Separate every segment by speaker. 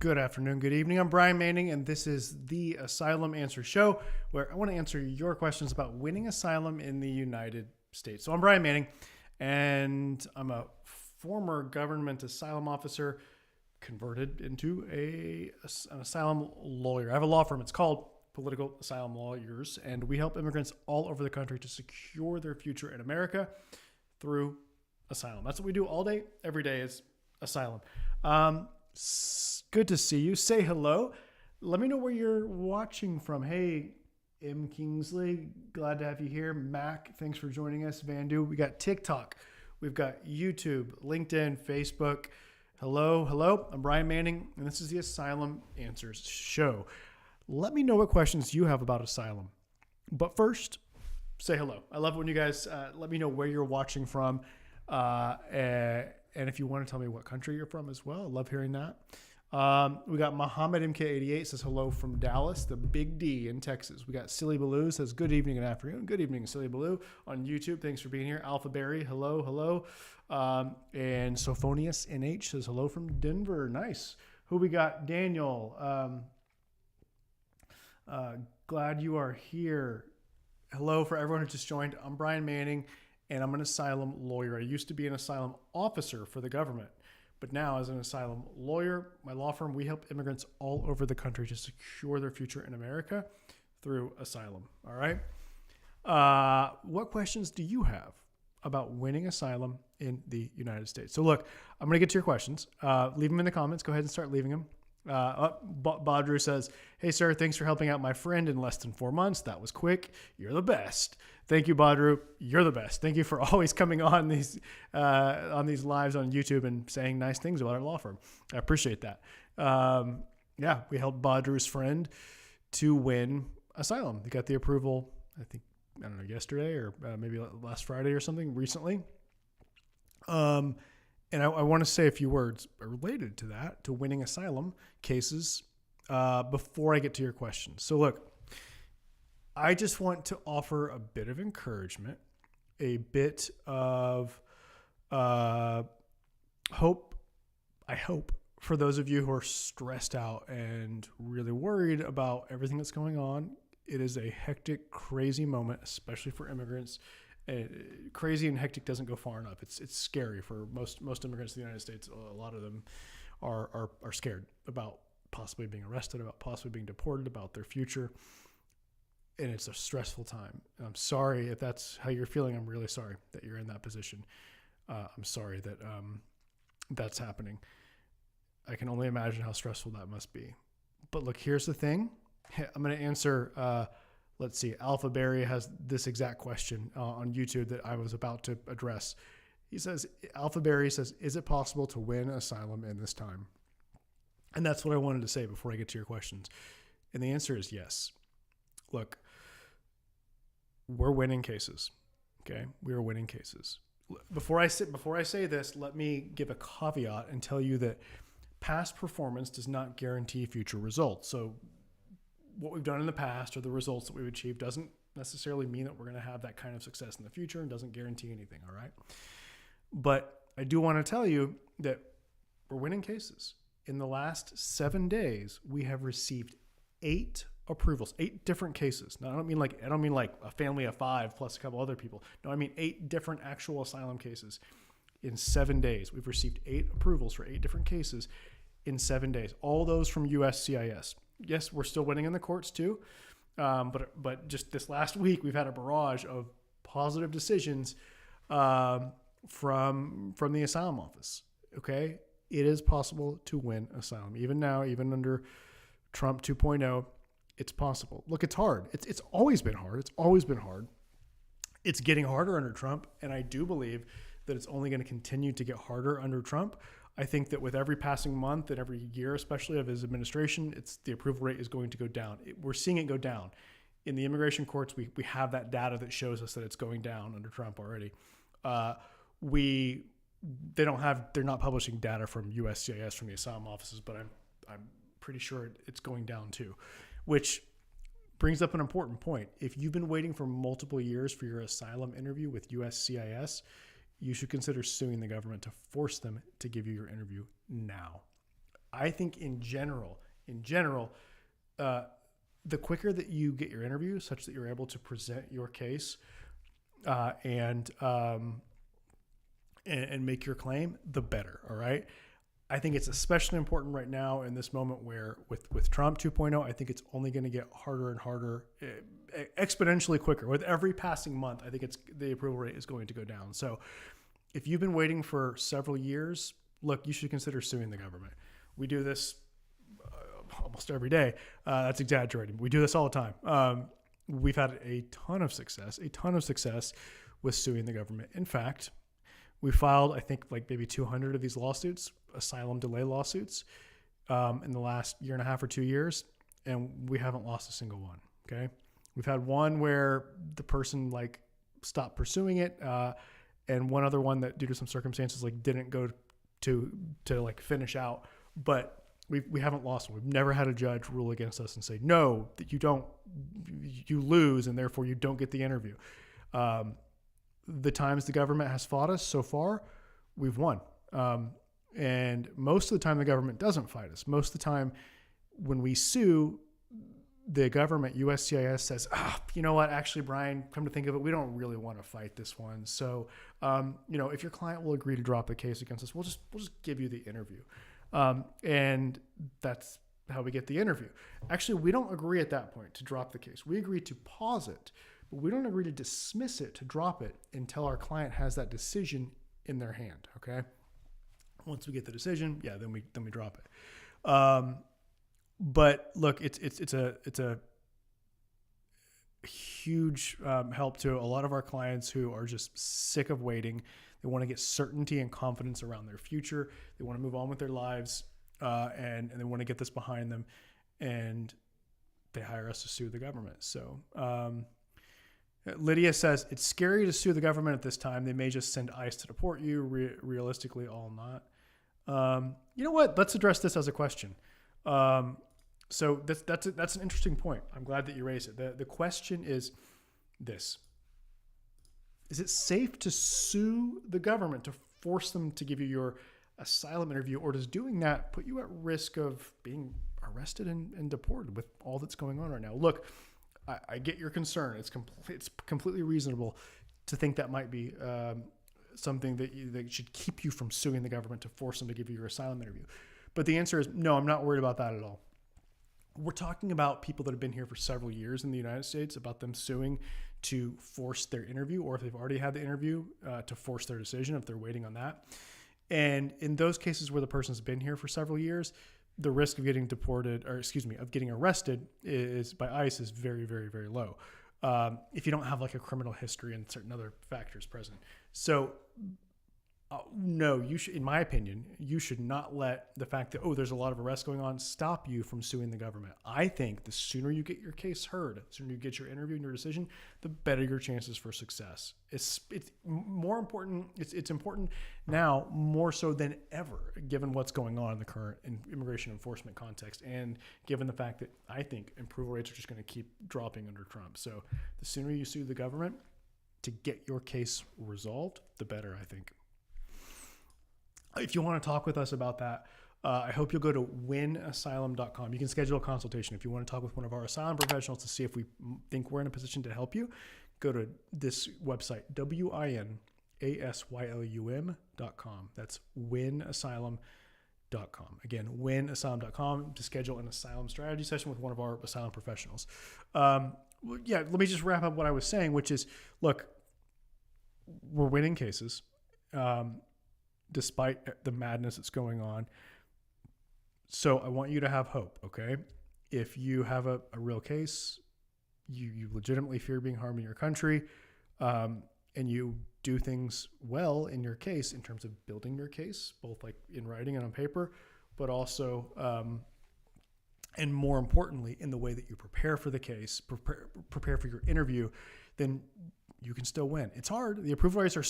Speaker 1: Good afternoon, good evening. I'm Brian Manning, and this is the Asylum Answer Show, where I want to answer your questions about winning asylum in the United States. So I'm Brian Manning, and I'm a former government asylum officer converted into an asylum lawyer. I have a law firm. It's called Political Asylum Lawyers, and we help immigrants all over the country to secure their future in America through asylum. That's what we do all day, every day is asylum. Good to see you. Say hello. Let me know where you're watching from. Hey, M. Kingsley, glad to have you here. Mac, thanks for joining us. Vandu, we got TikTok. We've got YouTube, LinkedIn, Facebook. Hello. I'm Brian Manning, and this is the Asylum Answers Show. Let me know what questions you have about asylum. But first, say hello. I love it when you guys let me know where you're watching from. And if you want to tell me what country you're from as well, I love hearing that. We got Muhammad MK88 says hello from Dallas, the Big D in Texas. We got Silly Baloo says good evening and afternoon. Good evening, Silly Baloo on YouTube. Thanks for being here. Alpha Berry, hello. And Sophonius NH says hello from Denver. Nice. Who we got? Daniel. Glad you are here. Hello for everyone who just joined. I'm Brian Manning, and I'm an asylum lawyer. I used to be an asylum officer for the government, but now as an asylum lawyer, my law firm, we help immigrants all over the country to secure their future in America through asylum. All right. What questions do you have about winning asylum in the United States? So look, I'm going to get to your questions. Leave them in the comments. Go ahead and start leaving them. Badru says, hey, sir, thanks for helping out my friend in less than 4 months. That was quick. You're the best. Thank you, Badru. You're the best. Thank you for always coming on these lives on YouTube and saying nice things about our law firm. I appreciate that. Yeah, we helped Badru's friend to win asylum. They got the approval, I don't know, yesterday or maybe last Friday or something recently. And I want to say a few words related to that, to winning asylum cases, before I get to your questions. So look, I just want to offer a bit of encouragement, a bit of hope. I hope for those of you who are stressed out and really worried about everything that's going on. It is a hectic, crazy moment, especially for immigrants. Crazy and hectic doesn't go far enough. It's scary for most immigrants in the United States. A lot of them are scared about possibly being arrested, about possibly being deported, about their future. And it's a stressful time. I'm sorry if that's how you're feeling. I'm really sorry that you're in that position. I'm sorry that that's happening. I can only imagine how stressful that must be. But look, here's the thing. I'm going to answer let's see. Alpha Berry has this exact question on YouTube that I was about to address. He says, Alpha Berry says, is it possible to win asylum in this time? And that's what I wanted to say before I get to your questions. And the answer is yes. Look, we're winning cases. Okay. We are winning cases. Before I say this, let me give a caveat and tell you that past performance does not guarantee future results. So what we've done in the past or the results that we've achieved doesn't necessarily mean that we're going to have that kind of success in the future and doesn't guarantee anything. All right. But I do want to tell you that we're winning cases. In the last 7 days, we have received 8 approvals, 8 different cases. Now, I don't mean like a family of 5 plus a couple other people. No, I mean 8 different actual asylum cases in 7 days. We've received 8 approvals for 8 different cases in 7 days. All those from USCIS. Yes, we're still winning in the courts too, but just this last week we've had a barrage of positive decisions from the asylum office. Okay, it is possible to win asylum even now, even under Trump 2.0. It's possible. Look, it's hard. It's always been hard. It's always been hard. It's getting harder under Trump, and I do believe that it's only going to continue to get harder under Trump. I think that with every passing month and every year, especially of his administration, the approval rate is going to go down. We're seeing it go down. In the immigration courts, we have that data that shows us that it's going down under Trump already. They're not publishing data from USCIS, from the asylum offices, but I'm pretty sure it's going down too, which brings up an important point. If you've been waiting for multiple years for your asylum interview with USCIS, you should consider suing the government to force them to give you your interview now. I think in general, uh, the quicker that you get your interview such that you're able to present your case and make your claim, the better. All right. I think it's especially important right now in this moment where with Trump 2.0, I think it's only going to get harder and harder, exponentially quicker. With every passing month, I think the approval rate is going to go down. So if you've been waiting for several years, look, you should consider suing the government. We do this almost every day. That's exaggerating. We do this all the time. We've had a ton of success with suing the government. In fact, we filed, I think, like maybe 200 of these lawsuits, asylum delay lawsuits, in the last year and a half or 2 years, and we haven't lost a single one. Okay, we've had one where the person like stopped pursuing it, and one other one that, due to some circumstances, like didn't go to like finish out, but we haven't lost one. We've never had a judge rule against us and say, no, that you lose, and therefore you don't get the interview. The times the government has fought us so far, we've won. And most of the time the government doesn't fight us. Most of the time when we sue, the government, USCIS, says, you know what, actually, Brian, come to think of it, we don't really want to fight this one. So, if your client will agree to drop the case against us, we'll just give you the interview. And that's how we get the interview. Actually, we don't agree at that point to drop the case. We agree to pause it, but we don't agree to dismiss it, to drop it until our client has that decision in their hand. Okay. Once we get the decision, then we drop it. But look, it's a huge help to a lot of our clients who are just sick of waiting. They want to get certainty and confidence around their future. They want to move on with their lives, and they want to get this behind them, and they hire us to sue the government. So Lydia says, it's scary to sue the government at this time. They may just send ICE to deport you. Realistically, all not. You know what? Let's address this as a question. So that's an interesting point. I'm glad that you raised it. The question is this: is it safe to sue the government to force them to give you your asylum interview, or does doing that put you at risk of being arrested and deported with all that's going on right now? Look, I get your concern. It's completely reasonable to think that might be something that should keep you from suing the government to force them to give you your asylum interview. But the answer is no, I'm not worried about that at all. We're talking about people that have been here for several years in the United States, about them suing to force their interview, or if they've already had the interview, to force their decision if they're waiting on that. And in those cases where the person's been here for several years, the risk of getting deported, of getting arrested by ICE is very, very, very low. If you don't have like a criminal history and certain other factors present. So no, you should, in my opinion, you should not let the fact that, there's a lot of arrests going on, stop you from suing the government. I think the sooner you get your case heard, the sooner you get your interview and your decision, the better your chances for success. It's more important. It's important now more so than ever, given what's going on in the current immigration enforcement context, and given the fact that I think approval rates are just going to keep dropping under Trump. So the sooner you sue the government to get your case resolved, the better, I think. If you want to talk with us about that, I hope you'll go to winasylum.com. You can schedule a consultation. If you want to talk with one of our asylum professionals to see if we think we're in a position to help you, go to this website, winasylum.com. That's winasylum.com. Again, winasylum.com to schedule an asylum strategy session with one of our asylum professionals. Let me just wrap up what I was saying, which is, look, we're winning cases. Despite the madness that's going on. So I want you to have hope, okay? If you have a real case, you legitimately fear being harmed in your country, and you do things well in your case in terms of building your case, both like in writing and on paper, but also, and more importantly, in the way that you prepare for the case, prepare for your interview, then you can still win. It's hard. The approval rates they're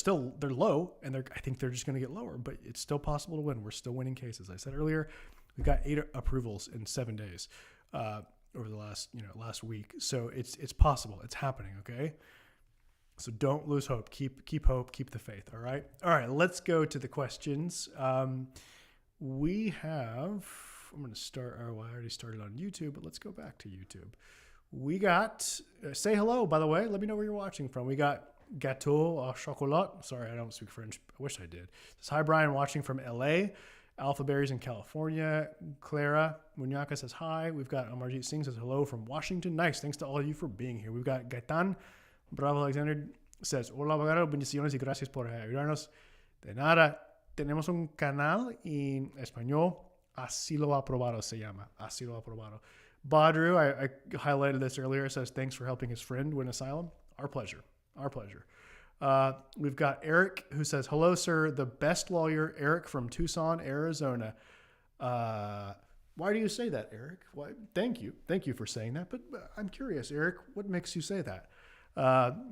Speaker 1: low, and I think they're just going to get lower, but it's still possible to win. We're still winning cases. I said earlier, we've got 8 approvals in 7 days over the last week. So it's possible. It's happening. Okay. So don't lose hope. Keep hope. Keep the faith. All right. Let's go to the questions. we have, I'm going to start, I already started on YouTube, but let's go back to YouTube. We got, say hello, by the way. Let me know where you're watching from. We got Gâteau au chocolat. Sorry, I don't speak French. I wish I did. Says, hi, Brian, watching from LA. Alpha Berries in California. Clara Muñaca says hi. We've got Amarjit Singh says hello from Washington. Nice. Thanks to all of you for being here. We've got Gaetan Bravo Alexander says, hola, abogado. Bendiciones y gracias por ayudarnos. De nada. Tenemos un canal en español. Asilo Aprobado se llama. Asilo Aprobado. Badru, I highlighted this earlier. It says, thanks for helping his friend win asylum. Our pleasure. Our pleasure. We've got Eric who says, hello, sir. The best lawyer, Eric from Tucson, Arizona. Why do you say that, Eric? Why? Thank you. Thank you for saying that. But I'm curious, Eric, what makes you say that?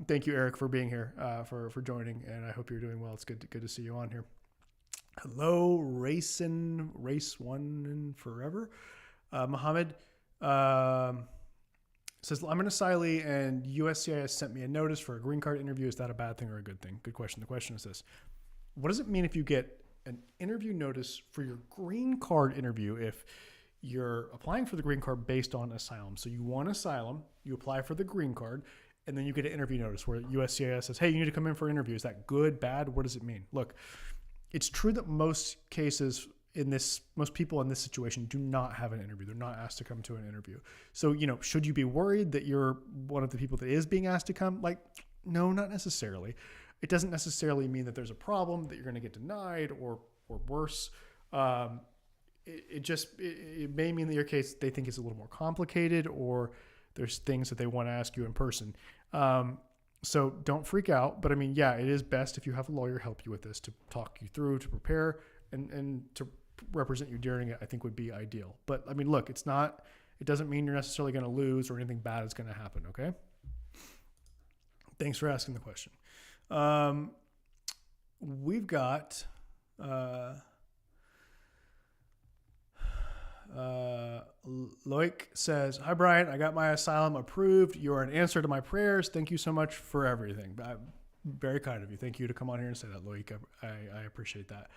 Speaker 1: Thank you, Eric, for being here, for joining. And I hope you're doing well. It's good to see you on here. Hello, Race One and Forever. Mohammed says, I'm an asylee and USCIS sent me a notice for a green card interview. Is that a bad thing or a good thing? Good question. The question is this. What does it mean if you get an interview notice for your green card interview if you're applying for the green card based on asylum? So you want asylum, you apply for the green card, and then you get an interview notice where USCIS says, hey, you need to come in for an interview. Is that good, bad? What does it mean? Look, it's true that most people in this situation do not have an interview. They're not asked to come to an interview. So, should you be worried that you're one of the people that is being asked to come? No, not necessarily. It doesn't necessarily mean that there's a problem, that you're going to get denied or worse. It may mean that your case, they think is a little more complicated, or there's things that they want to ask you in person. So don't freak out. But it is best if you have a lawyer help you with this, to talk you through, to prepare, and to represent you during it, I think would be ideal. But look, it doesn't mean you're necessarily going to lose or anything bad is going to happen. Okay. Thanks for asking the question. We've got, Loic says, hi, Brian. I got my asylum approved. You are an answer to my prayers. Thank you so much for everything. Very kind of you. Thank you to come on here and say that, Loic. I appreciate that.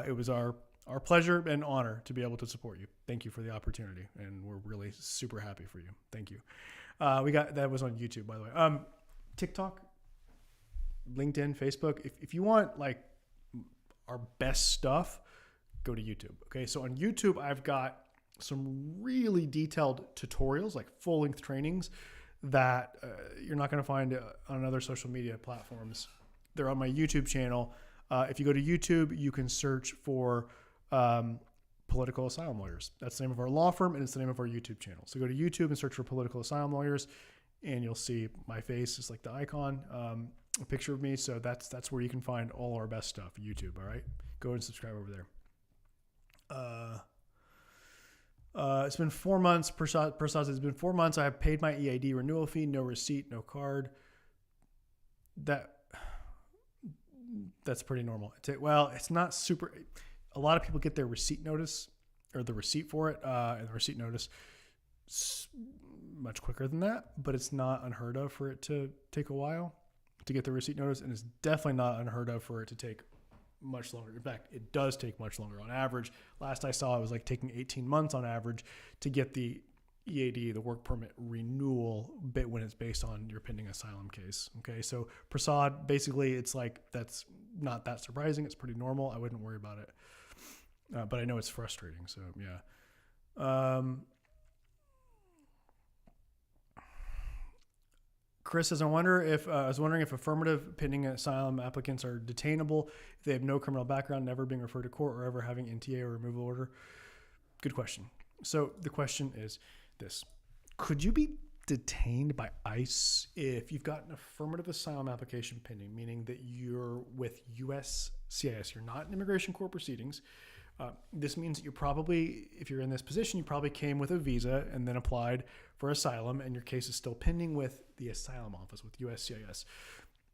Speaker 1: It was our pleasure and honor to be able to support you. Thank you for the opportunity. And we're really super happy for you. Thank you. That was on YouTube, by the way. TikTok, LinkedIn, Facebook. If you want our best stuff, go to YouTube. Okay. So on YouTube, I've got some really detailed tutorials, full length trainings that you're not going to find on other social media platforms. They're on my YouTube channel. If you go to YouTube, you can search for Political Asylum Lawyers. That's the name of our law firm, and it's the name of our YouTube channel. So go to YouTube and search for Political Asylum Lawyers, and you'll see my face is the icon, a picture of me. So that's where you can find all our best stuff, YouTube. All right, go and subscribe over there. It's been 4 months. Prasad says, it's been 4 months. I have paid my EID renewal fee, no receipt, no card. That's pretty normal. It's not super. A lot of people get their receipt notice or the receipt for it, and the receipt notice much quicker than that, but it's not unheard of for it to take a while to get the receipt notice. And it's definitely not unheard of for it to take much longer. In fact, it does take much longer on average. Last I saw, it was taking 18 months on average to get the EAD, the work permit renewal bit, when it's based on your pending asylum case. Okay. So Prasad, basically it's that's not that surprising. It's pretty normal. I wouldn't worry about it. But I know it's frustrating. So yeah. Chris says, I was wondering if affirmative pending asylum applicants are detainable if they have no criminal background, never being referred to court, or ever having NTA or removal order. Good question. So the question is this: could you be detained by ICE if you've got an affirmative asylum application pending, meaning that you're with USCIS, you're not in immigration court proceedings? This means that you probably, if you're in this position, you probably came with a visa and then applied for asylum, and your case is still pending with the asylum office, with USCIS.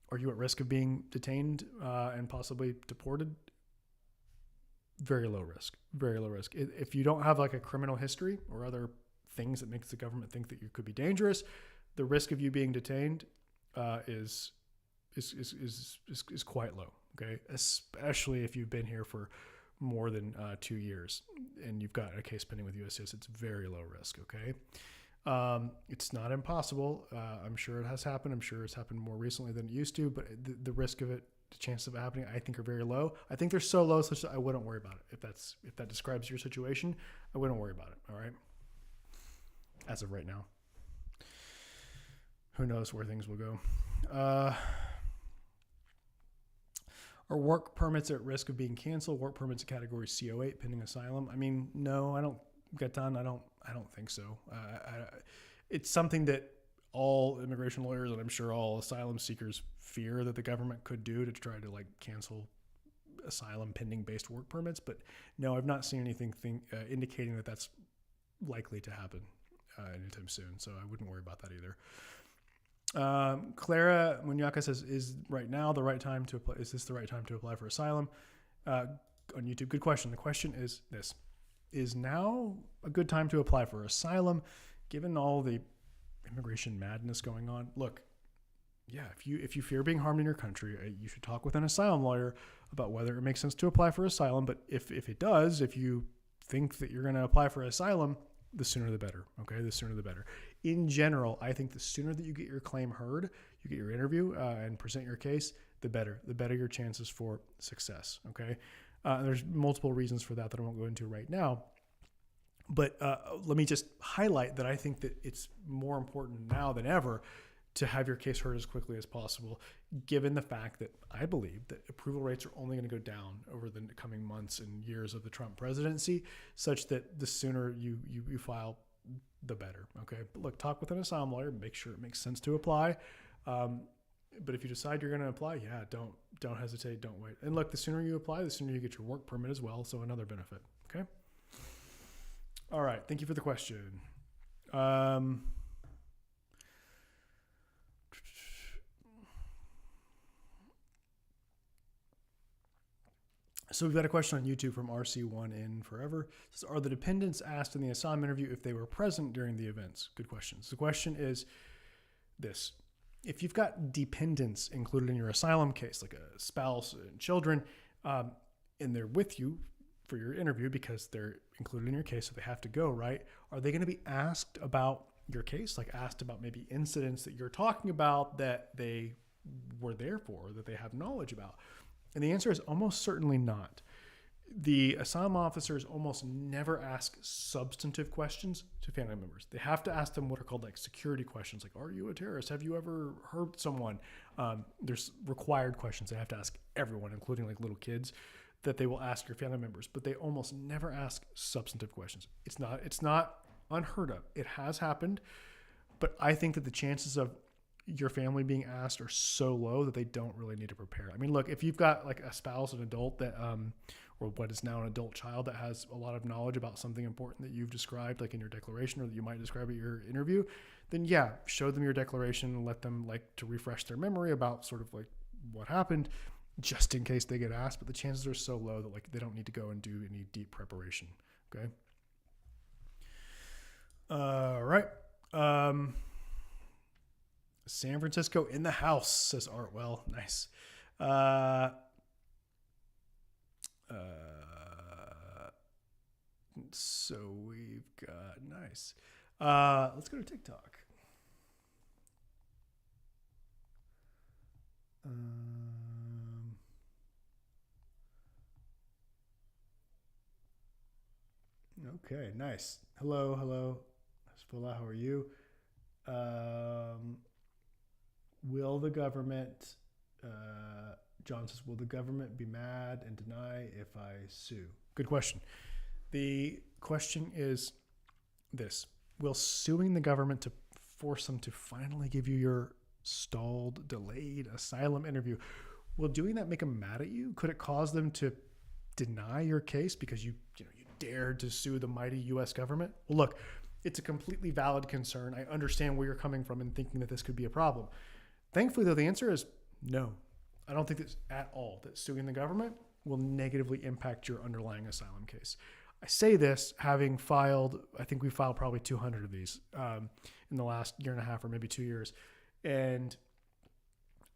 Speaker 1: Are you at risk of being detained and possibly deported? Very low risk. Very low risk. If you don't have a criminal history or other things that makes the government think that you could be dangerous, the risk of you being detained is quite low. Okay, especially if you've been here for more than 2 years and you've got a case pending with USCIS, it's very low risk, okay? It's not impossible. I'm sure it has happened. I'm sure it's happened more recently than it used to, but the risk of it, the chances of it happening, I think are very low. I think they're so low such that I wouldn't worry about it. If that describes your situation, I wouldn't worry about it, all right? As of right now. Who knows where things will go. Are work permits at risk of being canceled? Work permits in category CO8 pending asylum? I mean, no, I don't get done. I don't think so. It's something that all immigration lawyers and I'm sure all asylum seekers fear that the government could do to try to like cancel asylum pending based work permits. But no, I've not seen anything indicating that that's likely to happen anytime soon. So I wouldn't worry about that either. Clara Munyaka says, is right now the right time to apply? Is this the right time to apply for asylum? On YouTube. Good question. The question is this: is now a good time to apply for asylum, given all the immigration madness going on? Look, yeah, if you fear being harmed in your country, you should talk with an asylum lawyer about whether it makes sense to apply for asylum. But if it does, if you think that you're going to apply for asylum, the sooner the better. Okay, the sooner the better. In general, I think the sooner that you get your claim heard, you get your interview and present your case, the better. The better your chances for success. Okay, there's multiple reasons for that I won't go into right now. But let me just highlight that I think that it's more important now than ever to have your case heard as quickly as possible, given the fact that I believe that approval rates are only going to go down over the coming months and years of the Trump presidency, such that the sooner you file, the better. Okay, but look, talk with an asylum lawyer, make sure it makes sense to apply. But if you decide you're going to apply, yeah, don't hesitate, don't wait. And look, the sooner you apply, the sooner you get your work permit as well. So another benefit. Okay. All right. Thank you for the question. So we've got a question on YouTube from RC1 in Forever. It says, are the dependents asked in the asylum interview if they were present during the events? Good question. So the question is this: if you've got dependents included in your asylum case, like a spouse and children, and they're with you for your interview because they're included in your case, so they have to go, right? Are they going to be asked about your case, like asked about maybe incidents that you're talking about that they were there for, that they have knowledge about? And the answer is almost certainly not. The asylum officers almost never ask substantive questions to family members. They have to ask them what are called like security questions, like, are you a terrorist? Have you ever hurt someone? There's required questions they have to ask everyone, including like little kids, that they will ask your family members, but they almost never ask substantive questions. It's not unheard of. It has happened, but I think that the chances of your family being asked are so low that they don't really need to prepare. I mean, look, if you've got like a spouse, an adult that, or what is now an adult child that has a lot of knowledge about something important that you've described, like in your declaration, or that you might describe at your interview, then yeah, show them your declaration and let them like to refresh their memory about sort of like what happened, just in case they get asked. But the chances are so low that like they don't need to go and do any deep preparation. Okay. All right. San Francisco in the house, says Artwell. Nice. So we've got nice. Let's go to TikTok. Okay, nice. Hello. How are you? Will the government, John says, will the government be mad and deny if I sue? Good question. The question is this: will suing the government to force them to finally give you your stalled, delayed asylum interview, will doing that make them mad at you? Could it cause them to deny your case because you dared to sue the mighty U.S. government? Well, look, it's a completely valid concern. I understand where you're coming from in thinking that this could be a problem. Thankfully, though, the answer is no. I don't think this at all, that suing the government will negatively impact your underlying asylum case. I say this having filed, I think we filed probably 200 of these in the last year and a half or maybe 2 years. And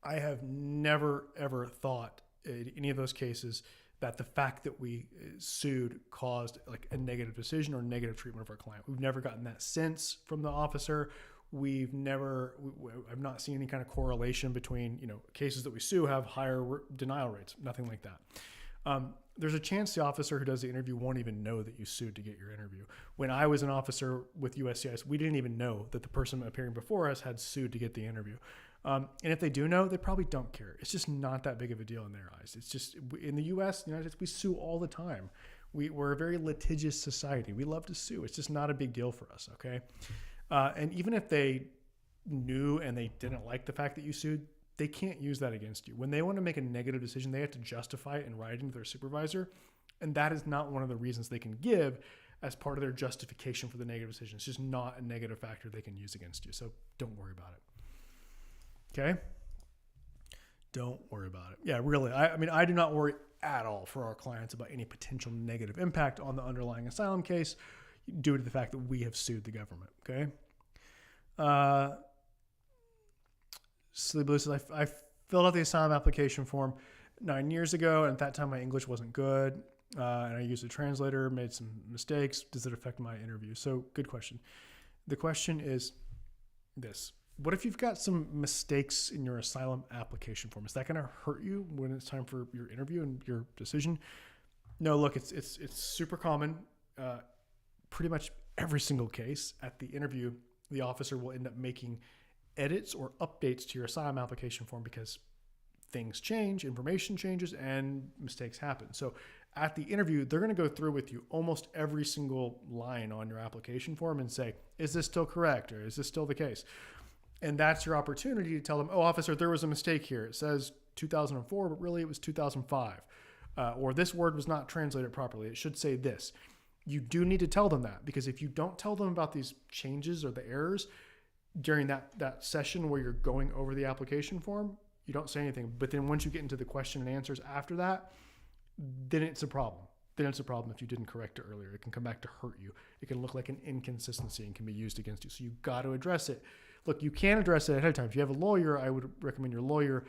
Speaker 1: I have never, ever thought in any of those cases that the fact that we sued caused like a negative decision or negative treatment of our client. We've never gotten that sense from the officer. I've not seen any kind of correlation between, cases that we sue have higher denial rates, nothing like that. There's a chance the officer who does the interview won't even know that you sued to get your interview. When I was an officer with USCIS, we didn't even know that the person appearing before us had sued to get the interview. And if they do know, they probably don't care. It's just not that big of a deal in their eyes. It's just, in the US, United States, we sue all the time. We're a very litigious society. We love to sue. It's just not a big deal for us, okay? And even if they knew and they didn't like the fact that you sued, they can't use that against you. When they want to make a negative decision, they have to justify it in writing to their supervisor. And that is not one of the reasons they can give as part of their justification for the negative decision. It's just not a negative factor they can use against you. So don't worry about it. Okay? Don't worry about it. Yeah, really. I do not worry at all for our clients about any potential negative impact on the underlying asylum case due to the fact that we have sued the government. Okay? Silly Blue says, I filled out the asylum application form 9 years ago, and at that time my English wasn't good, and I used a translator, made some mistakes. Does it affect my interview? So, good question. The question is this. What if you've got some mistakes in your asylum application form? Is that going to hurt you when it's time for your interview and your decision? No, look, it's super common. Pretty much every single case at the interview, the officer will end up making edits or updates to your asylum application form because things change, information changes, and mistakes happen. So at the interview, they're going to go through with you almost every single line on your application form and say, is this still correct? Or is this still the case? And that's your opportunity to tell them, oh, officer, there was a mistake here. It says 2004, but really it was 2005. Or this word was not translated properly. It should say this. You do need to tell them that, because if you don't tell them about these changes or the errors during that session where you're going over the application form, you don't say anything. But then once you get into the question and answers after that, then it's a problem. Then it's a problem if you didn't correct it earlier. It can come back to hurt you. It can look like an inconsistency and can be used against you. So you got to address it. Look, you can address it ahead of time. If you have a lawyer, I would recommend your lawyer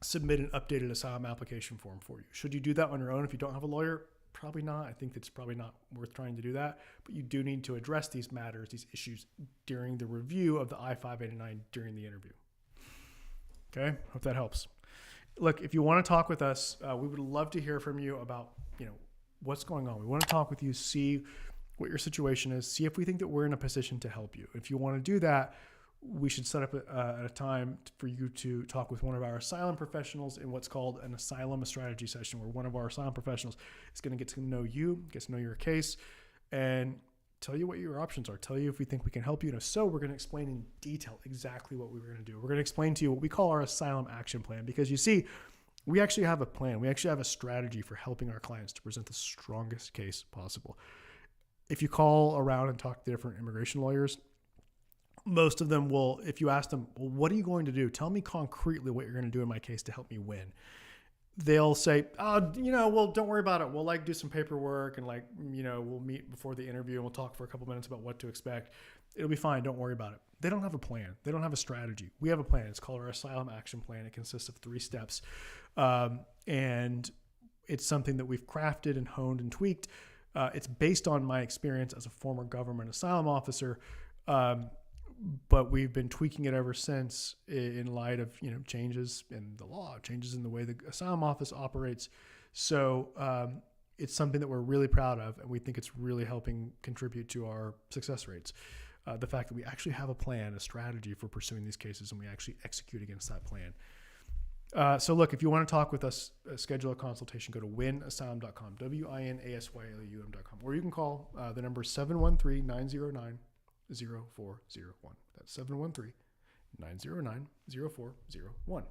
Speaker 1: submit an updated asylum application form for you. Should you do that on your own if you don't have a lawyer? Probably not. I think it's probably not worth trying to do that. But you do need to address these matters, these issues, during the review of the I-589 during the interview. Okay? Hope that helps. Look, if you want to talk with us, we would love to hear from you about, what's going on. We want to talk with you, see what your situation is, see if we think that we're in a position to help you. If you want to do that, we should set up a time for you to talk with one of our asylum professionals in what's called an asylum strategy session, where one of our asylum professionals is going to get to know you, get to know your case, and tell you what your options are, tell you if we think we can help you. And if so, we're going to explain in detail exactly what we were going to do. We're going to explain to you what we call our asylum action plan, because you see, we actually have a plan. We actually have a strategy for helping our clients to present the strongest case possible. If you call around and talk to different immigration lawyers, most of them will, if you ask them, well, what are you going to do? Tell me concretely what you're going to do in my case to help me win. They'll say, well, don't worry about it. We'll do some paperwork and we'll meet before the interview and we'll talk for a couple minutes about what to expect. It'll be fine. Don't worry about it. They don't have a plan. They don't have a strategy. We have a plan. It's called our asylum action plan. It consists of 3 steps. And it's something that we've crafted and honed and tweaked. It's based on my experience as a former government asylum officer. But we've been tweaking it ever since in light of, changes in the law, changes in the way the asylum office operates. So it's something that we're really proud of, and we think it's really helping contribute to our success rates. The fact that we actually have a plan, a strategy for pursuing these cases, and we actually execute against that plan. So look, if you want to talk with us, schedule a consultation, go to winasylum.com, WINASYLUM.com, or you can call the number 713-909-0401. That's 713-909-0401.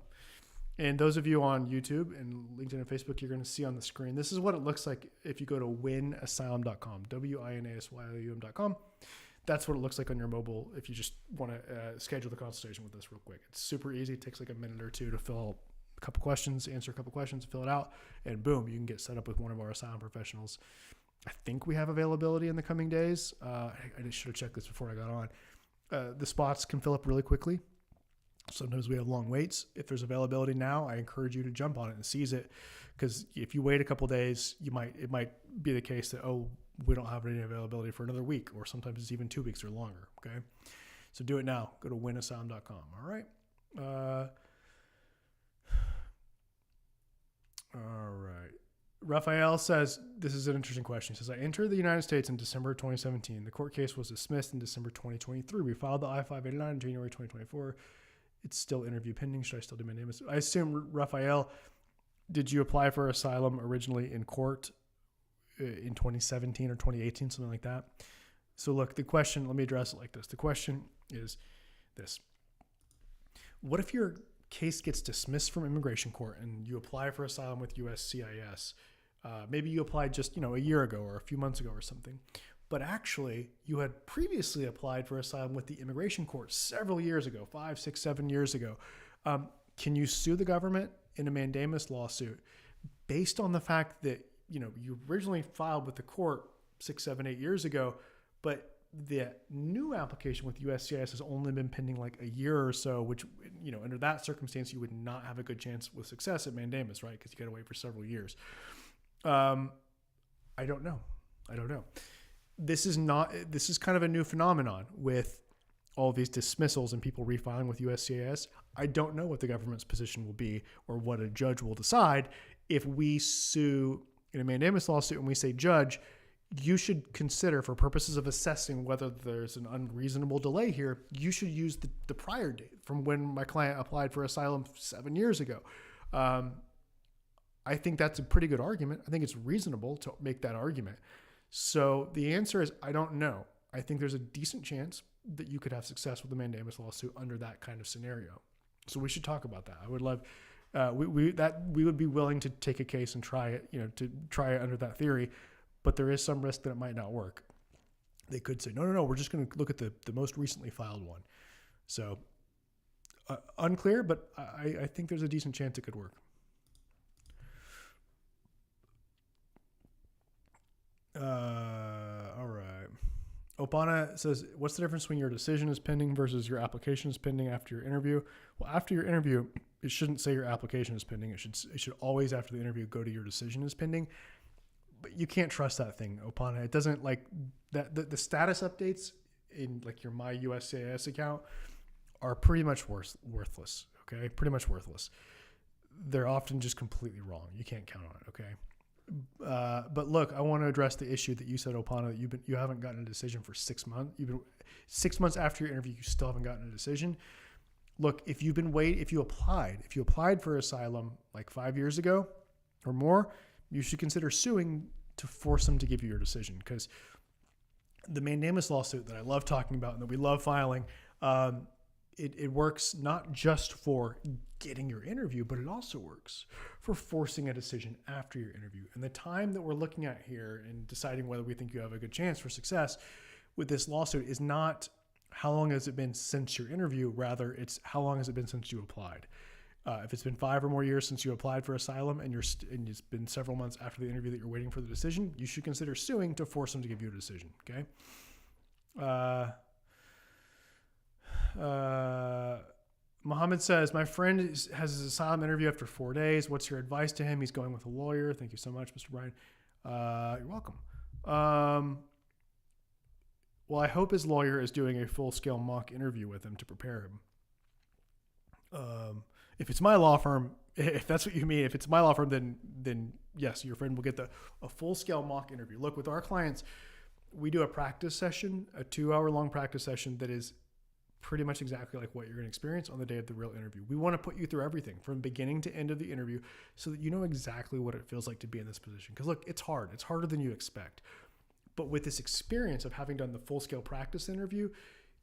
Speaker 1: And those of you on YouTube and LinkedIn and Facebook, you're going to see on the screen, this is what it looks like if you go to winasylum.com, WINASYLUM.com. That's what it looks like on your mobile if you just want to schedule the consultation with us real quick. It's super easy. It takes like a minute or two to fill a couple questions, answer a couple questions, fill it out, and boom, you can get set up with one of our asylum professionals. I think we have availability in the coming days. I should have checked this before I got on. The spots can fill up really quickly. Sometimes we have long waits. If there's availability now, I encourage you to jump on it and seize it, because if you wait a couple days, it might be the case that, oh, we don't have any availability for another week, or sometimes it's even 2 weeks or longer. Okay, so do it now. Go to winasylum.com. All right. All right. Raphael says, this is an interesting question. He says, I entered the United States in December 2017. The court case was dismissed in December 2023. We filed the I-589 in January 2024. It's still interview pending. Should I still do mandamus? I assume, Raphael, did you apply for asylum originally in court in 2017 or 2018, something like that? So look, the question, let me address it like this. The question is this. What if your case gets dismissed from immigration court and you apply for asylum with USCIS? Maybe you applied just, a year ago or a few months ago or something, but actually you had previously applied for asylum with the immigration court several years ago, 5, 6, 7 years ago. Can you sue the government in a mandamus lawsuit based on the fact that, you originally filed with the court 6, 7, 8 years ago, but the new application with USCIS has only been pending like a year or so, which, under that circumstance, you would not have a good chance with success at mandamus, right? Because you got to wait for several years. I don't know. This is kind of a new phenomenon with all these dismissals and people refiling with USCIS. I don't know what the government's position will be or what a judge will decide if we sue in a mandamus lawsuit and we say, Judge, you should consider, for purposes of assessing whether there's an unreasonable delay here, you should use the prior date from when my client applied for asylum 7 years ago. I think that's a pretty good argument. I think it's reasonable to make that argument. So the answer is, I don't know. I think there's a decent chance that you could have success with a mandamus lawsuit under that kind of scenario. So we should talk about that. I would love, we would be willing to take a case and try it, to try it under that theory, but there is some risk that it might not work. They could say, no, we're just going to look at the most recently filed one. So unclear, but I think there's a decent chance it could work. All right. Opana says, what's the difference when your decision is pending versus your application is pending after your interview? Well, after your interview, it shouldn't say your application is pending. It should always, after the interview, go to your decision is pending. But you can't trust that thing, Opana. It doesn't like that. The status updates in like your My USCIS account are pretty much worthless. Okay. Pretty much worthless. They're often just completely wrong. You can't count on it. Okay. But look, I want to address the issue that you said, Opana, that you haven't gotten a decision for 6 months. You've been 6 months after your interview, you still haven't gotten a decision. Look, if you applied for asylum like 5 years ago or more, you should consider suing to force them to give you your decision. Because the mandamus lawsuit that I love talking about and that we love filing, it works not just for getting your interview, but it also works for forcing a decision after your interview. And the time that we're looking at here in deciding whether we think you have a good chance for success with this lawsuit is not how long has it been since your interview, rather it's how long has it been since you applied. If it's been 5 or more years since you applied for asylum and it's been several months after the interview that you're waiting for the decision, you should consider suing to force them to give you a decision. Okay. Mohammed says, my friend has his asylum interview after 4 days. What's your advice to him? He's going with a lawyer. Thank you so much, Mr. Brian. You're welcome. Well, I hope his lawyer is doing a full-scale mock interview with him to prepare him. If it's my law firm, if that's what you mean, if it's my law firm, then yes, your friend will get a full-scale mock interview. Look, with our clients, we do a practice session, a 2-hour-long practice session that is pretty much exactly like what you're going to experience on the day of the real interview. We want to put you through everything from beginning to end of the interview so that you know exactly what it feels like to be in this position. Because look, it's hard. It's harder than you expect. But with this experience of having done the full-scale practice interview,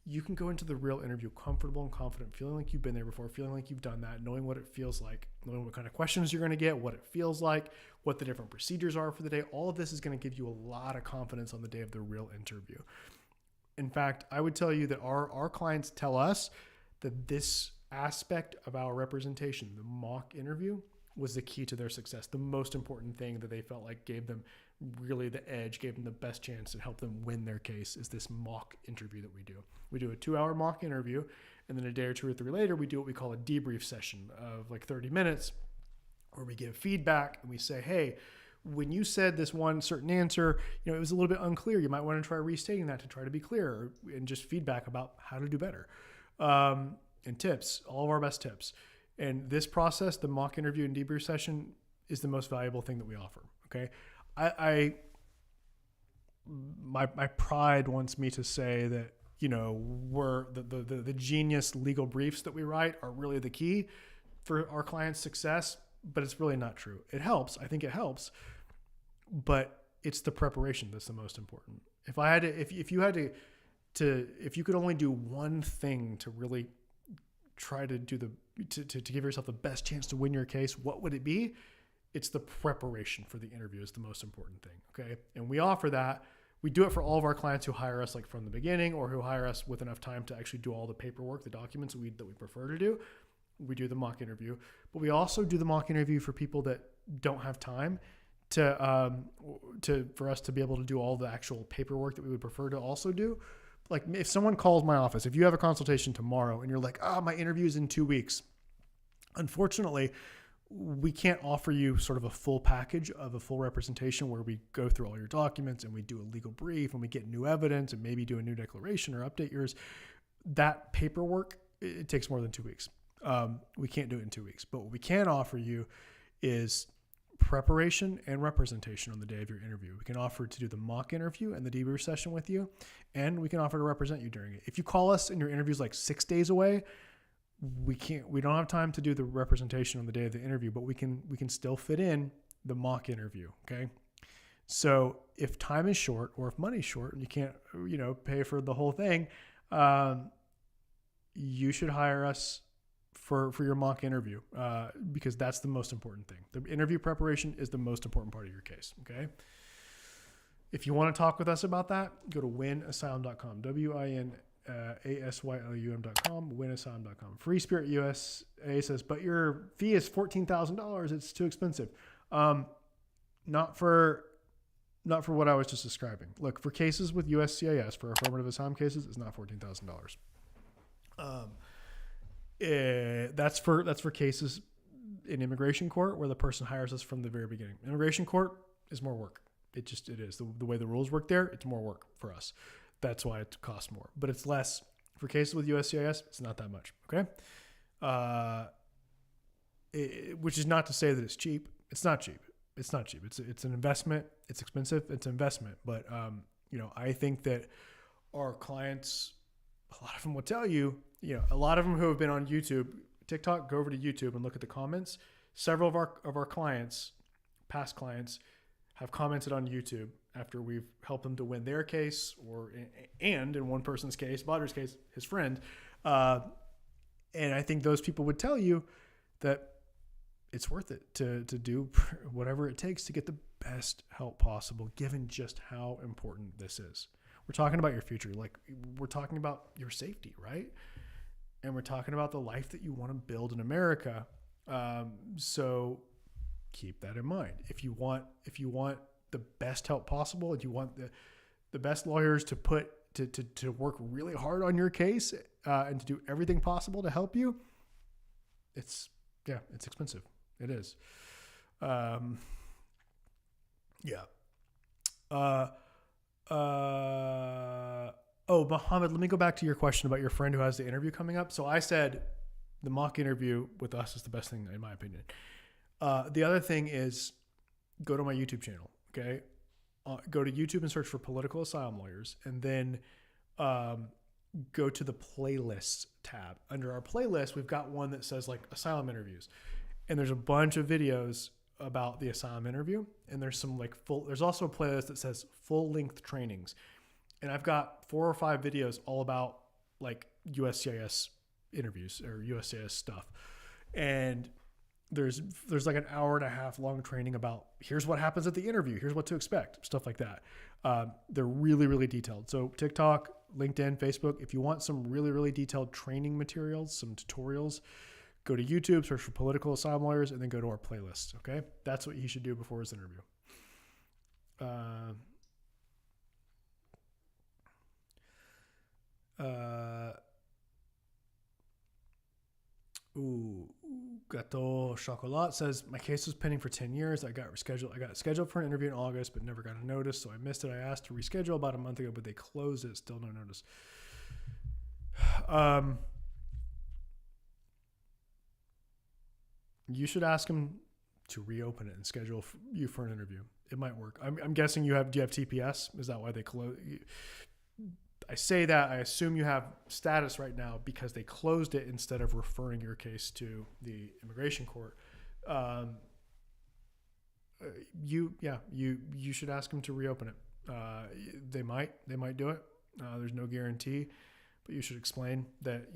Speaker 1: you can go into the real interview comfortable and confident, feeling like you've been there before, feeling like you've done that, knowing what it feels like, knowing what kind of questions you're going to get, what it feels like, what the different procedures are for the day. All of this is going to give you a lot of confidence on the day of the real interview. In fact, I would tell you that our clients tell us that this aspect of our representation, the mock interview, was the key to their success. The most important thing that they felt like gave them really the edge, gave them the best chance and helped them win their case is this mock interview that we do. We do a 2-hour mock interview, And then a day or 2 or 3 later, we do what we call a debrief session of like 30 minutes where we give feedback and we say, hey, when you said this one certain answer, it was a little bit unclear. You might want to try restating that to try to be clearer, and just feedback about how to do better. And tips, all of our best tips. And this process, the mock interview and debrief session, is the most valuable thing that we offer. Okay. My pride wants me to say that, we're the genius legal briefs that we write are really the key for our clients' success, but it's really not true. It helps. I think it helps, but it's the preparation that's the most important. If you could only do one thing to really try to do to give yourself the best chance to win your case, what would it be? It's the preparation for the interview is the most important thing. Okay. And we offer that. We do it for all of our clients who hire us like from the beginning, or who hire us with enough time to actually do all the paperwork, the documents that we prefer to do. We do the mock interview, but we also do the mock interview for people that don't have time for us to be able to do all the actual paperwork that we would prefer to also do. Like if someone calls my office, if you have a consultation tomorrow and you're like, my interview is in 2 weeks. Unfortunately, we can't offer you sort of a full package of a full representation where we go through all your documents and we do a legal brief and we get new evidence and maybe do a new declaration or update yours. That paperwork, it takes more than 2 weeks. We can't do it in 2 weeks, but what we can offer you is preparation and representation on the day of your interview. We can offer to do the mock interview and the debrief session with you, and we can offer to represent you during it. If you call us and your interview is like 6 days away, we don't have time to do the representation on the day of the interview, but we can still fit in the mock interview. Okay. So if time is short or if money's short and you can't, pay for the whole thing, you should hire us for your mock interview, because that's the most important thing. The interview preparation is the most important part of your case. Okay. If you want to talk with us about that, go to winasylum.com, WINASYLUM.com, winasylum.com. Free Spirit USA says, but your fee is $14,000. It's too expensive. Not for what I was just describing. Look, for cases with USCIS, for affirmative asylum cases, it's not $14,000. That's for cases in immigration court where the person hires us from the very beginning. Immigration court is more work. It is the way the rules work there. It's more work for us. That's why it costs more, but it's less for cases with USCIS. It's not that much. Okay. Which is not to say that it's cheap. It's not cheap. It's not cheap. It's an investment. It's expensive. It's an investment. But, I think that our clients, a lot of them will tell you, a lot of them who have been on YouTube, TikTok, go over to YouTube and look at the comments. Several of our clients, past clients, have commented on YouTube after we've helped them to win their case, and in one person's case, Badr's case, his friend. And I think those people would tell you that it's worth it to do whatever it takes to get the best help possible, given just how important this is. We're talking about your future. Like, we're talking about your safety, right? And we're talking about the life that you want to build in America. So keep that in mind. If you want the best help possible, if you want the best lawyers to work really hard on your case, and to do everything possible to help you, it's expensive. It is. Mohammed, let me go back to your question about your friend who has the interview coming up. So I said the mock interview with us is the best thing in my opinion. The other thing is go to my YouTube channel. Okay. Go to YouTube and search for political asylum lawyers, and then go to the playlists tab. Under our playlist, we've got one that says like asylum interviews, and there's a bunch of videos about the asylum interview. And there's some there's also a playlist that says full length trainings. And I've got 4 or 5 videos all about like USCIS interviews or USCIS stuff. And there's like an hour and a half long training about here's what happens at the interview. Here's what to expect, stuff like that. They're really, really detailed. So TikTok, LinkedIn, Facebook, if you want some really, really detailed training materials, some tutorials, go to YouTube, search for political asylum lawyers, and then go to our playlist. Okay. That's what he should do before his interview. Ooh, Gato Chocolat says, my case was pending for 10 years. I got scheduled for an interview in August, but never got a notice, so I missed it. I asked to reschedule about a month ago, but they closed it. Still no notice. You should ask them to reopen it and schedule you for an interview. It might work. I'm guessing do you have TPS? Is that why they closed? I say that, I assume you have status right now because they closed it instead of referring your case to the immigration court. You should ask them to reopen it. They might do it. There's no guarantee, but you should explain that,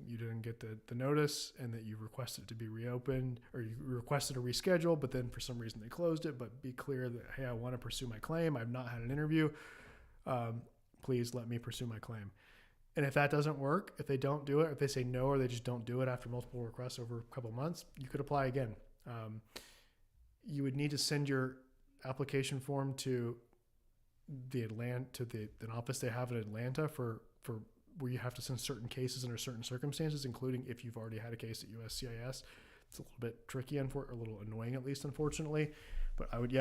Speaker 1: you didn't get the notice and that you requested it to be reopened, or you requested a reschedule, but then for some reason they closed it. But be clear that, hey, I want to pursue my claim. I've not had an interview. Please let me pursue my claim. And if that doesn't work, if they don't do it, if they say no, or they just don't do it after multiple requests over a couple of months, you could apply again. You would need to send your application form to an office they have in Atlanta for where you have to send certain cases under certain circumstances, including if you've already had a case at USCIS. It's a little bit tricky, a little annoying, at least, unfortunately. But I would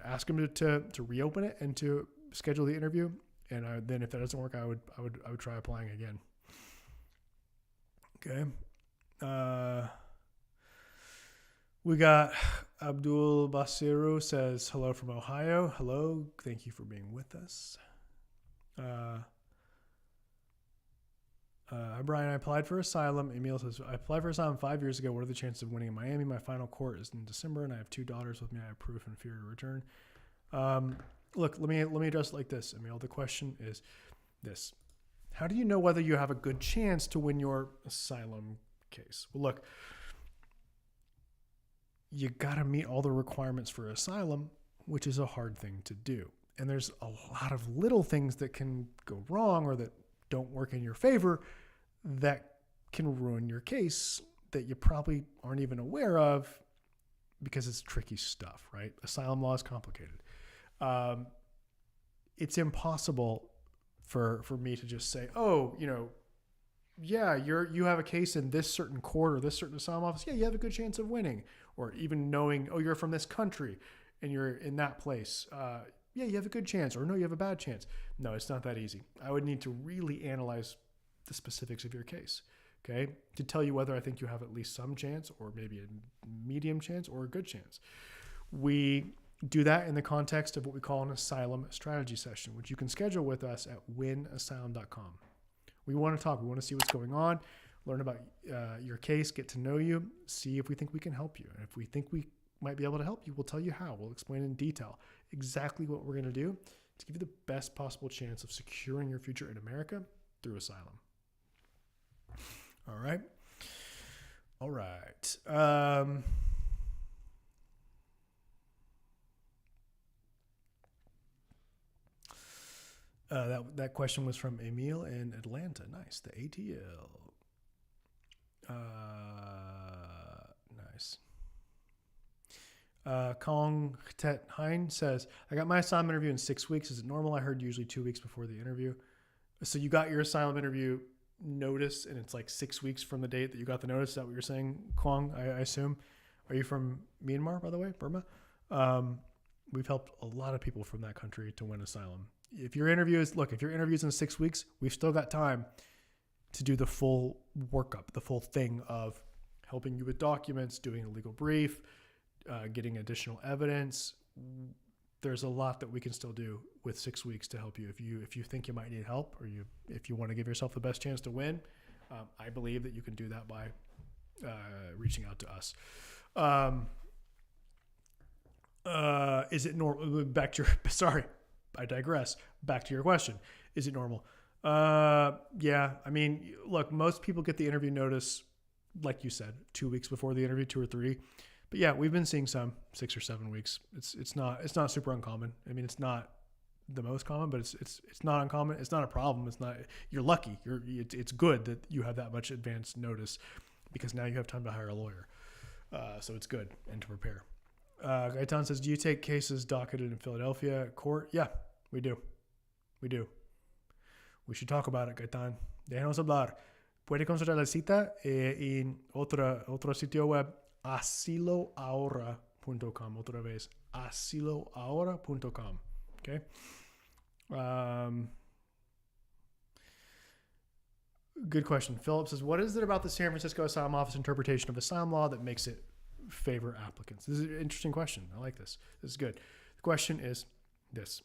Speaker 1: ask them to reopen it and to schedule the interview. And then if that doesn't work, I would try applying again. Okay. We got Abdul Basiru says, hello from Ohio. Hello. Thank you for being with us. Hi, Brian. I applied for asylum. Emil says, I applied for asylum 5 years ago. What are the chances of winning in Miami? My final court is in December, and I have 2 daughters with me. I have proof and fear to return. Look, let me address it like this, Emil. The question is this. How do you know whether you have a good chance to win your asylum case? Well, look, you got to meet all the requirements for asylum, which is a hard thing to do. And there's a lot of little things that can go wrong or that don't work in your favor that can ruin your case that you probably aren't even aware of because it's tricky stuff, right? Asylum law is complicated. It's impossible for me to just say, oh, yeah, you have a case in this certain court or this certain asylum office. Yeah, you have a good chance of winning. Or even knowing, oh, you're from this country and you're in that place. Yeah, you have a good chance, or no, you have a bad chance. No, it's not that easy. I would need to really analyze the specifics of your case, okay, to tell you whether I think you have at least some chance, or maybe a medium chance, or a good chance. We do that in the context of what we call an asylum strategy session, which you can schedule with us at winasylum.com. We want to talk. We want to see what's going on, learn about your case, get to know you, see if we think we can help you. And if we think we might be able to help you, we'll tell you how. We'll explain in detail exactly what we're going to do to give you the best possible chance of securing your future in America through asylum. All right. That question was from Emil in Atlanta. Nice. The ATL. Nice. Kong Tet Hein says, I got my asylum interview in 6 weeks. Is it normal? I heard usually 2 weeks before the interview. So you got your asylum interview notice and it's like 6 weeks from the date that you got the notice. Is that what you're saying, Kwong? I assume. Are you from Myanmar, by the way? Burma? We've helped a lot of people from that country to win asylum. If your interview is in 6 weeks, we've still got time to do the full workup, the full thing of helping you with documents, doing a legal brief, getting additional evidence. There's a lot that we can still do with 6 weeks to help you. If you think you might need help, or if you want to give yourself the best chance to win, I believe that you can do that by reaching out to us. Is it normal? Sorry, I digress. Back to your question. Is it normal? Yeah. I mean, look, most people get the interview notice, like you said, 2 weeks before the interview, 2 or 3. But yeah, we've been seeing some 6 or 7 weeks. It's not super uncommon. I mean, it's not the most common, but it's not uncommon. It's not a problem. You're lucky. It's good that you have that much advance notice, because now you have time to hire a lawyer. So it's good and to prepare. Gaitan says, do you take cases docketed in Philadelphia court? Yeah, we do. We should talk about it, Gaitan. Déjanos hablar. puede consultar la cita en otro sitio web, asyloahora.com. Otra vez, asyloahora.com. Okay. Good question. Philip says, what is it about the San Francisco Asylum Office interpretation of asylum law that makes it favor applicants? This is an interesting question. I like this. This is good. The question is this.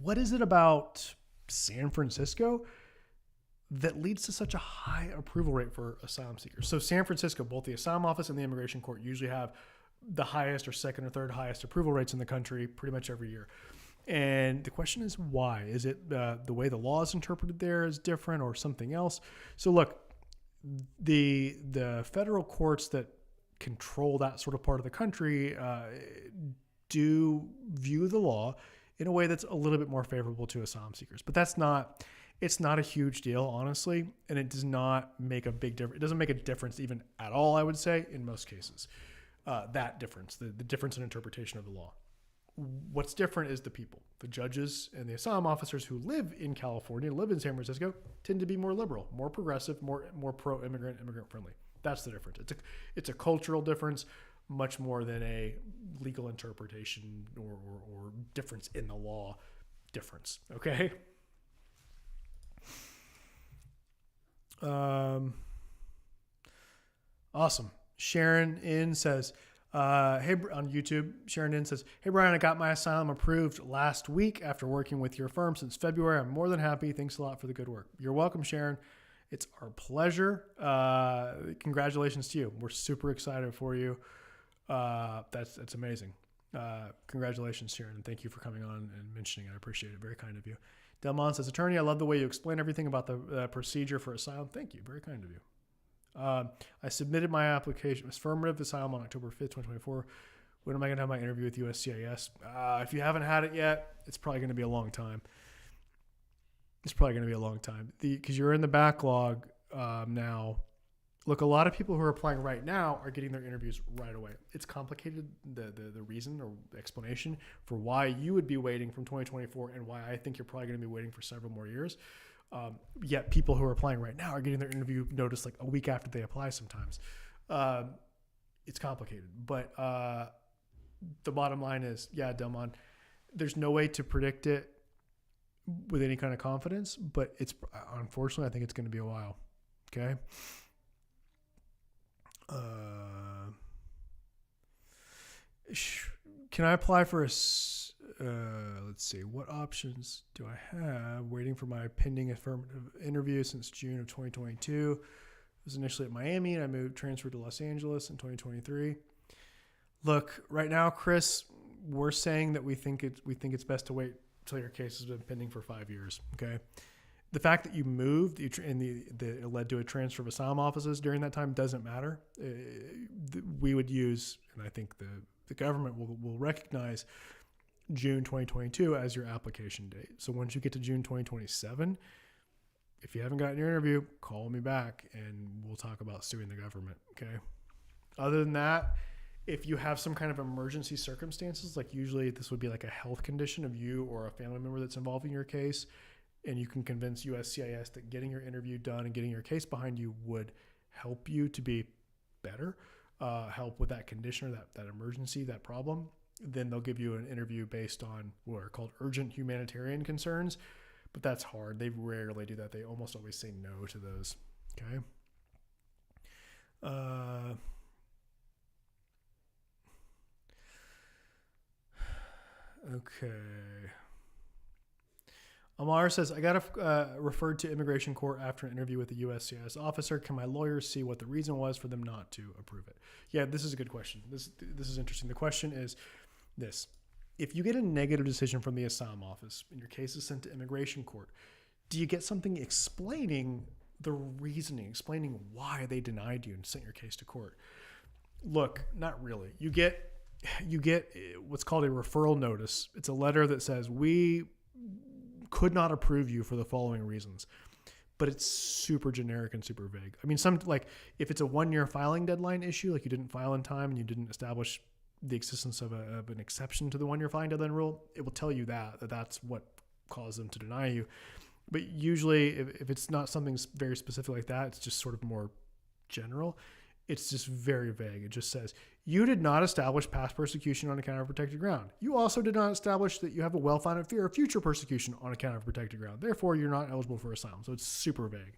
Speaker 1: What is it about San Francisco that leads to such a high approval rate for asylum seekers? So San Francisco, both the asylum office and the immigration court usually have the highest or second or third highest approval rates in the country pretty much every year. And the question is why? Is it the way the law is interpreted there is different or something else? So look, the federal courts that control that sort of part of the country do view the law in a way that's a little bit more favorable to asylum seekers. But it's not a huge deal, honestly, and it does not make a big difference. It doesn't make a difference even at all, I would say, in most cases. That difference, the difference in interpretation of the law. What's different is the people. The judges and the asylum officers who live in California, live in San Francisco, tend to be more liberal, more progressive, more pro-immigrant, immigrant-friendly. That's the difference. It's a cultural difference much more than a legal interpretation or difference in the law difference, okay? Awesome. Sharon in says, hey, on YouTube, Sharon in says, hey, Brian, I got my asylum approved last week after working with your firm since February. I'm more than happy. Thanks a lot for the good work. You're welcome, Sharon. It's our pleasure. Congratulations to you. We're super excited for you. That's amazing. Congratulations, Sharon, and thank you for coming on and mentioning it. I appreciate it. Very kind of you. Delmon says, attorney, I love the way you explain everything about the procedure for asylum. Thank you. Very kind of you. I submitted my application, affirmative asylum, on October 5th, 2024. When am I going to have my interview with USCIS? If you haven't had it yet, it's probably going to be a long time. Because you're in the backlog now. Look, a lot of people who are applying right now are getting their interviews right away. It's complicated, the reason or explanation for why you would be waiting from 2024 and why I think you're probably going to be waiting for several more years. Yet people who are applying right now are getting their interview notice like a week after they apply sometimes. It's complicated. But the bottom line is, yeah, Delmon, there's no way to predict it with any kind of confidence, but it's unfortunately, I think it's going to be a while. Okay. Can I apply for let's see, what options do I have? Waiting for my pending affirmative interview since June of 2022. I was initially at Miami and I transferred to Los Angeles in 2023. Look, right now, Chris, we're saying that we think it's best to wait until your case has been pending for 5 years. Okay. The fact that you moved and it led to a transfer of asylum offices during that time doesn't matter. We would use, and I think the government will recognize June 2022 as your application date. So once you get to June 2027, if you haven't gotten your interview, call me back and we'll talk about suing the government. Okay. Other than that, if you have some kind of emergency circumstances, like usually this would be like a health condition of you or a family member that's involved in your case, and you can convince USCIS that getting your interview done and getting your case behind you would help you to be better, help with that condition or that emergency, that problem, then they'll give you an interview based on what are called urgent humanitarian concerns. But that's hard. They rarely do that. They almost always say no to those. Okay. Okay. Amar says, I got referred to immigration court after an interview with a USCIS officer. Can my lawyers see what the reason was for them not to approve it? Yeah, this is a good question. This is interesting. The question is this. If you get a negative decision from the asylum office and your case is sent to immigration court, do you get something explaining the reasoning, explaining why they denied you and sent your case to court? Look, not really. You get what's called a referral notice. It's a letter that says, we could not approve you for the following reasons, but it's super generic and super vague. I mean, if it's a 1-year filing deadline issue, like you didn't file in time and you didn't establish the existence of an exception to the 1-year filing deadline rule, it will tell you that's what caused them to deny you. But usually if it's not something very specific like that, it's just sort of more general. It's just very vague. It just says, you did not establish past persecution on account of protected ground. You also did not establish that you have a well-founded fear of future persecution on account of protected ground. Therefore, you're not eligible for asylum. So it's super vague.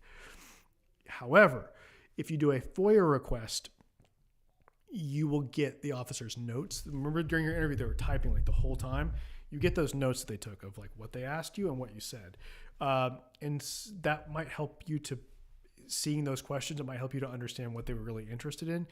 Speaker 1: However, if you do a FOIA request, you will get the officer's notes. Remember during your interview, they were typing like the whole time. You get those notes that they took of like what they asked you and what you said. And that might help you to seeing those questions. It might help you to understand what they were really interested in.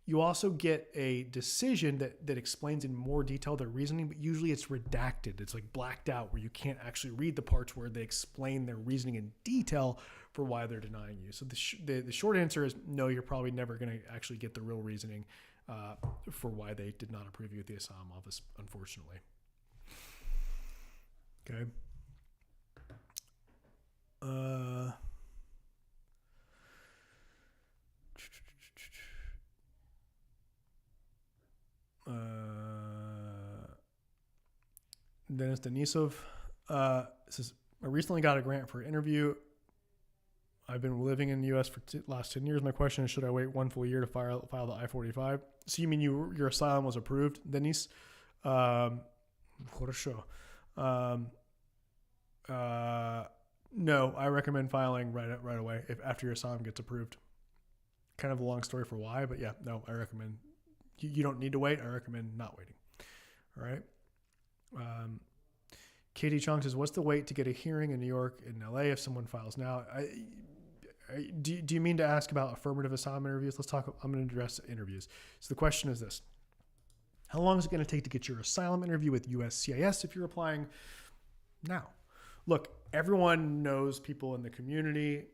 Speaker 1: You also get a decision that explains in more detail their reasoning, but usually it's redacted. It's like blacked out where you can't actually read the parts where they explain their reasoning in detail for why they're denying you. So the short answer is no, you're probably never going to actually get the real reasoning for why they did not approve you at the asylum office, unfortunately. Okay. Dennis Denisov says, I recently got a grant for an interview. I've been living in the U.S. for the last 10 years. My question is, should I wait 1 full year to file the I-45? So you mean your asylum was approved, Denis? Хорошо. No, I recommend filing right away after your asylum gets approved. Kind of a long story for why, but yeah, no, I recommend. You don't need to wait. I recommend not waiting. All right. Katie Chung says, what's the wait to get a hearing in New York and LA if someone files now? Do you mean to ask about affirmative asylum interviews? Let's talk. I'm going to address interviews. So the question is this. How long is it going to take to get your asylum interview with USCIS if you're applying now? Look, everyone knows people in the community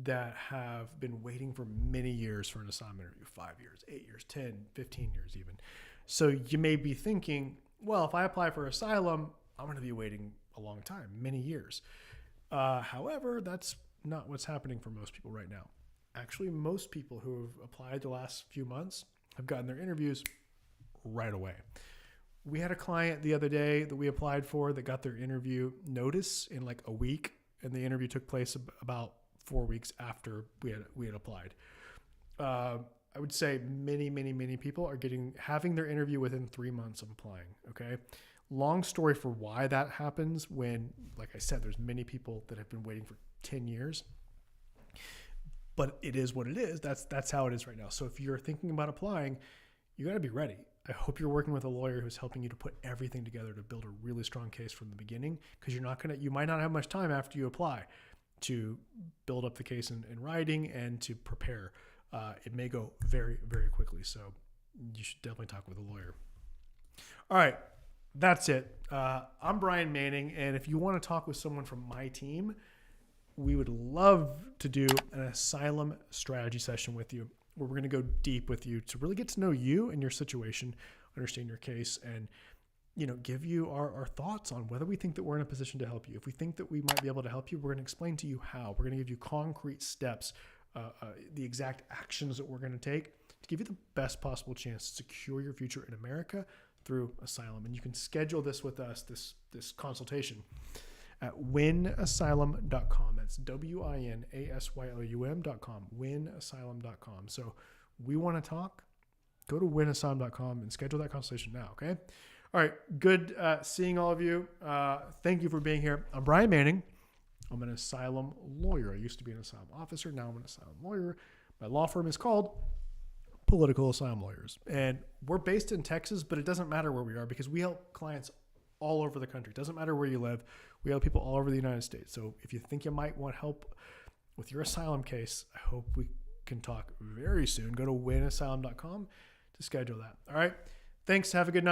Speaker 1: that have been waiting for many years for an asylum interview, 5 years, 8 years, 10, 15 years even. So you may be thinking, well, if I apply for asylum, I'm going to be waiting a long time, many years. However, that's not what's happening for most people right now. Actually, most people who have applied the last few months have gotten their interviews right away. We had a client the other day that we applied for that got their interview notice in like a week, and the interview took place about 4 weeks after we had applied. I would say many people are having their interview within 3 months of applying. Okay. Long story for why that happens when, like I said, there's many people that have been waiting for 10 years, but it is what it is. That's how it is right now. So if you're thinking about applying, you got to be ready. I hope you're working with a lawyer who's helping you to put everything together to build a really strong case from the beginning, because you might not have much time after you apply to build up the case in writing and to prepare. It may go very, very quickly. So you should definitely talk with a lawyer. All right. That's it. I'm Brian Manning. And if you want to talk with someone from my team, we would love to do an asylum strategy session with you, where we're going to go deep with you to really get to know you and your situation, understand your case, and give you our thoughts on whether we think that we're in a position to help you. If we think that we might be able to help you, we're going to explain to you how. We're going to give you concrete steps, the exact actions that we're going to take to give you the best possible chance to secure your future in America through asylum. And you can schedule this with us, this consultation, at winasylum.com. That's WINASYLUM.com, winasylum.com. So we want to talk. Go to winasylum.com and schedule that consultation now, okay? All right, good seeing all of you. Thank you for being here. I'm Brian Manning. I'm an asylum lawyer. I used to be an asylum officer. Now I'm an asylum lawyer. My law firm is called Political Asylum Lawyers. And we're based in Texas, but it doesn't matter where we are because we help clients all over the country. It doesn't matter where you live. We help people all over the United States. So if you think you might want help with your asylum case, I hope we can talk very soon. Go to winasylum.com to schedule that. All right. Thanks. Have a good night.